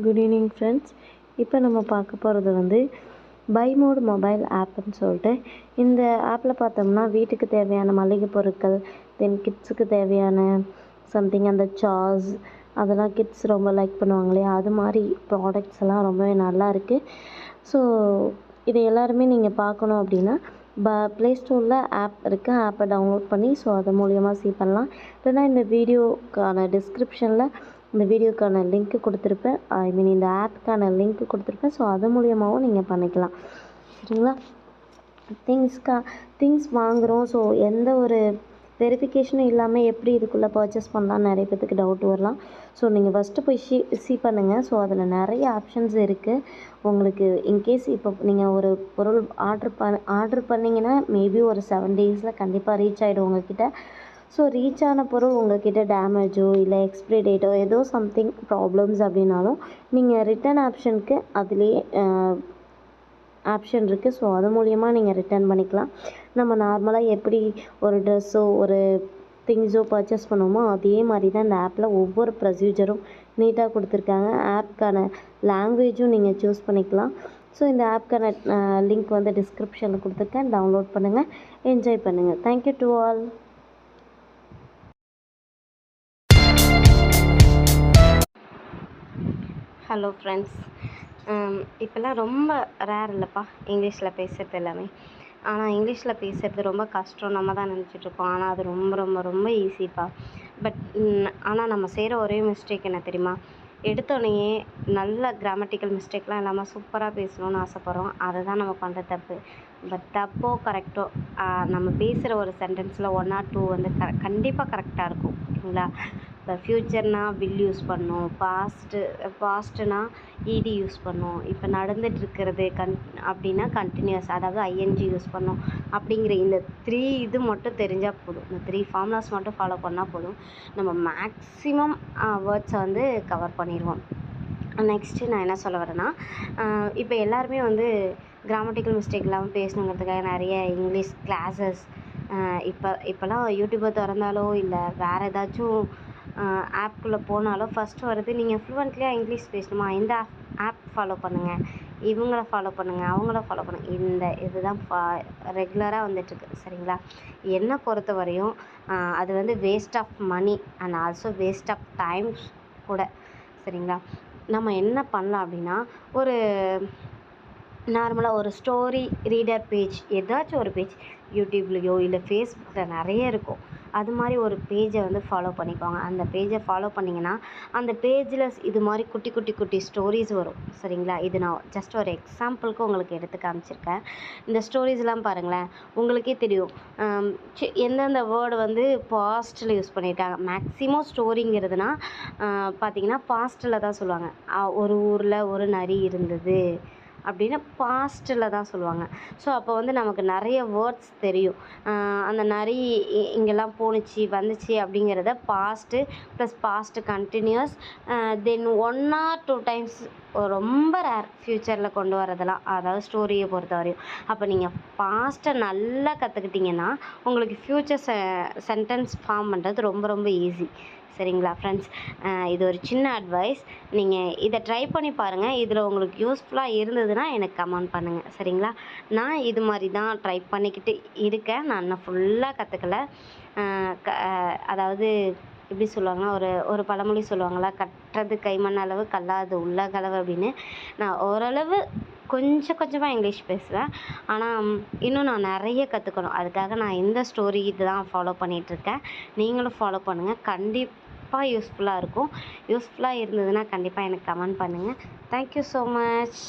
Good evening friends. இப்போ நம்ம பார்க்க போகிறது வந்து பை மோட் மொபைல் ஆப்னு சொல்லிட்டு, இந்த ஆப்பில் பார்த்தோம்னா வீட்டுக்கு தேவையான மளிகை பொருட்கள், தென் கிட்ஸுக்கு தேவையான சம்திங் அந்த சாஸ் அதெல்லாம் கிட்ஸ் ரொம்ப லைக் பண்ணுவாங்க இல்லையா, அது மாதிரி ப்ராடக்ட்ஸ் எல்லாம் ரொம்பவே நல்லா இருக்குது. ஸோ இதை எல்லாருமே நீங்கள் பார்க்கணும் அப்படின்னா ப்ளே ஸ்டோரில் ஆப் இருக்குது, ஆப்பை டவுன்லோட் பண்ணி ஸோ அது மூலியமாக சீ பண்ணலாம். இல்லைனா இந்த வீடியோக்கான டிஸ்கிரிப்ஷனில் இந்த வீடியோக்கான லிங்க்கு கொடுத்துருப்பேன், இந்த ஆப்புக்கான லிங்க்கு கொடுத்துருப்பேன். ஸோ அது மூலியமாகவும் நீங்கள் பண்ணிக்கலாம், சரிங்களா. திங்ஸ் வாங்குகிறோம், ஸோ எந்த ஒரு வெரிஃபிகேஷனும் இல்லாமல் எப்படி இதுக்குள்ளே பர்ச்சேஸ் பண்ணலாம் நிறைய பேத்துக்கு டவுட் வரலாம். ஸோ நீங்கள் ஃபஸ்ட்டு போய் சீ பண்ணுங்கள். ஸோ அதில் நிறைய ஆப்ஷன்ஸ் இருக்குது உங்களுக்கு. இன்கேஸ் இப்போ நீங்கள் ஒரு பொருள் ஆர்டர் பண்ணிங்கன்னா மேபி ஒரு 7 days கண்டிப்பாக ரீச் ஆகிடும் உங்கள்கிட்ட. ஸோ ரீச் ஆன பொருள் உங்கள்கிட்ட டேமேஜோ இல்லை எக்ஸ்பிரி டேட்டோ ஏதோ சம்திங் ப்ராப்ளம்ஸ் அப்படின்னாலும் நீங்கள் ரிட்டன் ஆப்ஷனுக்கு அதுலேயே ஆப்ஷன் இருக்குது. ஸோ அது மூலிமா நீங்கள் ரிட்டர்ன் பண்ணிக்கலாம். நம்ம நார்மலாக எப்படி ஒரு ட்ரெஸ்ஸோ ஒரு திங்ஸோ பர்ச்சேஸ் பண்ணுவோமோ அதே மாதிரி தான் இந்த ஆப்பில் ஒவ்வொரு ப்ரொசீஜரும் நீட்டாக கொடுத்துருக்காங்க. ஆப்க்கான லாங்குவேஜும் நீங்கள் சூஸ் பண்ணிக்கலாம். ஸோ இந்த ஆப்க்கான லிங்க் வந்து டிஸ்கிரிப்ஷனில் கொடுத்துருக்கேன், டவுன்லோட் பண்ணுங்கள், என்ஜாய் பண்ணுங்கள். Thank you to all. Hello friends. இப்போல்லாம் ரொம்ப ரேர் இல்லைப்பா இங்கிலீஷில் பேசுகிறது எல்லாமே. ஆனால் இங்கிலீஷில் பேசுகிறது ரொம்ப கஷ்டம் நம்ம தான் நினச்சிட்ருக்கோம். ஆனால் அது ரொம்ப ரொம்ப ரொம்ப ஈஸிப்பா. ஆனால் நம்ம செய்கிற ஒரே மிஸ்டேக் என்ன தெரியுமா? எடுத்தோடனேயே நல்ல கிராமட்டிக்கல் மிஸ்டேக்லாம் இல்லாமல் சூப்பராக பேசணும்னு ஆசைப்பட்றோம். அதை தான் நம்ம பண்ணுற தப்பு. பட் தப்போ கரெக்டோ நம்ம பேசுகிற ஒரு சென்டென்ஸில் 1 or 2 வந்து கண்டிப்பாக கரெக்டாக இருக்கும், ஓகேங்களா. இப்போ ஃப்யூச்சர்னால் வில் யூஸ் பண்ணோம், பாஸ்ட்டுனா இடி யூஸ் பண்ணோம், இப்போ நடந்துகிட்ருக்கிறது அப்படின்னா கண்டினியூஸ் அதாவது ஐஎன்ஜி யூஸ் பண்ணோம். அப்படிங்கிற இந்த 3 இது மட்டும் தெரிஞ்சால் போதும், இந்த 3 ஃபார்முலாஸ் மட்டும் ஃபாலோ பண்ணால் போதும், நம்ம மேக்ஸிமம் வேர்ட்ஸை வந்து கவர் பண்ணிடுவோம். நெக்ஸ்ட்டு நான் என்ன சொல்ல வரேன்னா, இப்போ எல்லாருமே வந்து கிராமட்டிக்கல் மிஸ்டேக் இல்லாமல் பேசணுங்கிறதுக்காக நிறைய இங்கிலீஷ் கிளாஸஸ் இப்போல்லாம் யூடியூப்பை திறந்தாலோ இல்லை வேறு ஏதாச்சும் ஆப்குள்ளே போனாலோ ஃபஸ்ட்டு வருது நீங்கள் ஃப்ளூவெண்ட்லியாக இங்கிலீஷ் பேசணுமா, இந்த ஆப் ஃபாலோ பண்ணுங்கள், இவங்கள ஃபாலோ பண்ணுங்கள், அவங்கள ஃபாலோ பண்ணுங்கள். இந்த இதுதான் ரெகுலராக வந்துட்டுருக்கு, சரிங்களா. என்னை பொறுத்த வரையும் அது வந்து waste of money and also waste of times கூட, சரிங்களா. நம்ம என்ன பண்ணலாம் அப்படின்னா, ஒரு நார்மலாக ஒரு ஸ்டோரி ரீடர் பேஜ், ஏதாச்சும் ஒரு பேஜ் யூடியூப்லேயோ இல்லை ஃபேஸ்புக்கில் நிறைய இருக்கும், அது மாதிரி ஒரு பேஜை வந்து ஃபாலோ பண்ணிக்கோங்க. அந்த பேஜை ஃபாலோ பண்ணிங்கன்னா அந்த பேஜில் இது மாதிரி குட்டி குட்டி குட்டி ஸ்டோரிஸ் வரும், சரிங்களா. இது நான் ஜஸ்ட் ஒரு எக்ஸாம்பிளுக்கு உங்களுக்கு எடுத்து காமிச்சிருக்கேன். இந்த ஸ்டோரிஸ்லாம் பாருங்களேன், உங்களுக்கே தெரியும் எந்தெந்த வேர்டு வந்து பாஸ்ட்டில் யூஸ் பண்ணியிருக்காங்க. மேக்ஸிமம் ஸ்டோரிங்கிறதுனா பார்த்திங்கன்னா பாஸ்ட்டில் தான் சொல்லுவாங்க. ஒரு ஊரில் ஒரு நரி இருந்தது அப்படின்னு பாஸ்ட்டில் தான் சொல்லுவாங்க. ஸோ அப்போ வந்து நமக்கு நிறைய வேர்ட்ஸ் தெரியும். அந்த நரி இங்கெல்லாம் போணுச்சு வந்துச்சு அப்படிங்கிறத past plus past continuous then 1 or 2 times ரொம்ப ரேர் ஃப்யூச்சரில் கொண்டு வரதெல்லாம், அதாவது ஸ்டோரியை பொறுத்த வரையும். அப்போ நீங்கள் பாஸ்ட்டை நல்லா கற்றுக்கிட்டிங்கன்னா உங்களுக்கு ஃப்யூச்சர் சென்டென்ஸ் ஃபார்ம் பண்ணுறது ரொம்ப ரொம்ப ஈஸி, சரிங்களா ஃப்ரெண்ட்ஸ். இது ஒரு சின்ன அட்வைஸ், நீங்கள் இதை ட்ரை பண்ணி பாருங்கள். இதில் உங்களுக்கு யூஸ்ஃபுல்லாக இருந்ததுன்னா எனக்கு கமெண்ட் பண்ணுங்கள், சரிங்களா. நான் இது மாதிரி தான் ட்ரை பண்ணிக்கிட்டு இருக்கேன். நான் இன்னும் ஃபுல்லாக கற்றுக்கல. அதாவது எப்படி சொல்லுவாங்கன்னா, ஒரு பழமொழி சொல்லுவாங்களா, கற்றது கைமண் அளவு கல்லாது உள்ள கலவு அப்படின்னு. நான் ஓரளவு கொஞ்சமாக இங்கிலீஷ் பேசுவேன். ஆனால் இன்னும் நான் நிறைய கற்றுக்கணும். அதுக்காக நான் இந்த ஸ்டோரி இதுதான் ஃபாலோ பண்ணிகிட்ருக்கேன். நீங்களும் ஃபாலோ பண்ணுங்கள், கண்டிப்பாக யூஸ்ஃபுல்லாக இருக்கும். யூஸ்ஃபுல்லாக இருந்ததுன்னா கண்டிப்பாக எனக்கு கமெண்ட் பண்ணுங்கள். Thank you so much.